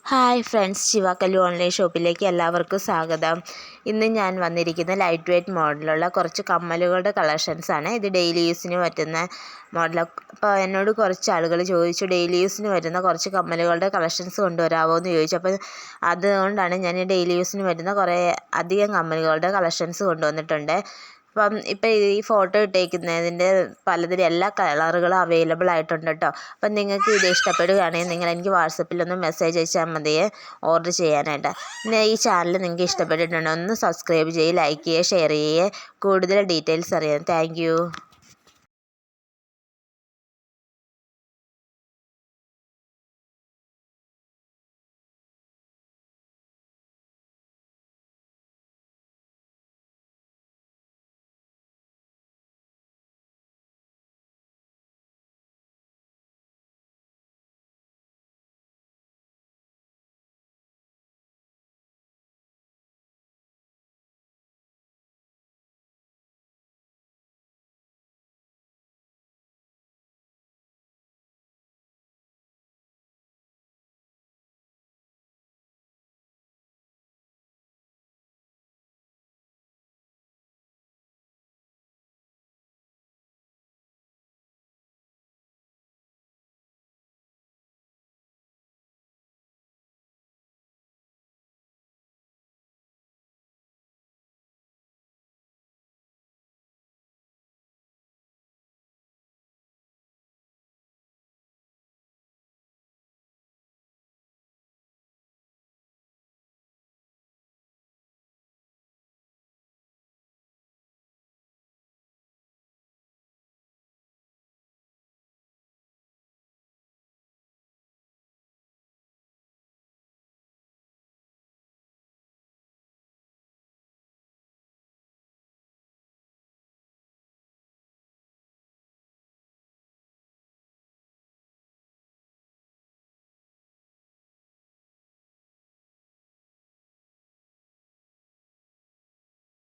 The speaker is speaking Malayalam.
ഹായ് ഫ്രണ്ട്സ്, ശിവാക്കല്ലു ഓൺലൈൻ ഷോപ്പിലേക്ക് എല്ലാവർക്കും സ്വാഗതം. ഇന്ന് ഞാൻ വന്നിരിക്കുന്ന ലൈറ്റ് വെയ്റ്റ് മോഡലുള്ള കുറച്ച് കമ്മലുകളുടെ കളക്ഷൻസാണ്. ഇത് ഡെയിലി യൂസിന് പറ്റുന്ന മോഡലാണ്. അപ്പോൾ എന്നോട് കുറച്ച് ആളുകൾ ചോദിച്ചു ഡെയിലി യൂസിന് പറ്റുന്ന കുറച്ച് കമ്മലുകളുടെ കളക്ഷൻസ് കൊണ്ടുവരാമോ എന്ന് ചോദിച്ചു. അപ്പോൾ അതുകൊണ്ടാണ് ഞാൻ ഡെയിലി യൂസിന് പറ്റുന്ന കുറേ അധികം കമ്മലുകളുടെ കളക്ഷൻസ് കൊണ്ടുവന്നിട്ടുണ്ട്. അപ്പം ഇപ്പം ഈ ഫോട്ടോ ഇട്ടേക്കുന്നതിൻ്റെ പലതിലും എല്ലാ കളറുകളും അവൈലബിൾ ആയിട്ടുണ്ട് കേട്ടോ. അപ്പം നിങ്ങൾക്ക് ഇത് ഇഷ്ടപ്പെടുകയാണെങ്കിൽ നിങ്ങൾ എനിക്ക് വാട്സപ്പിലൊന്ന് മെസ്സേജ് അയച്ചാൽ മതിയേ ഓർഡർ ചെയ്യാനായിട്ട്. പിന്നെ ഈ ചാനൽ നിങ്ങൾക്ക് ഇഷ്ടപ്പെട്ടിട്ടുണ്ടോ ഒന്ന് സബ്സ്ക്രൈബ് ചെയ്യുക, ലൈക്ക് ചെയ്യുക, ഷെയർ ചെയ്യുക. കൂടുതൽ ഡീറ്റെയിൽസ് അറിയാം. താങ്ക്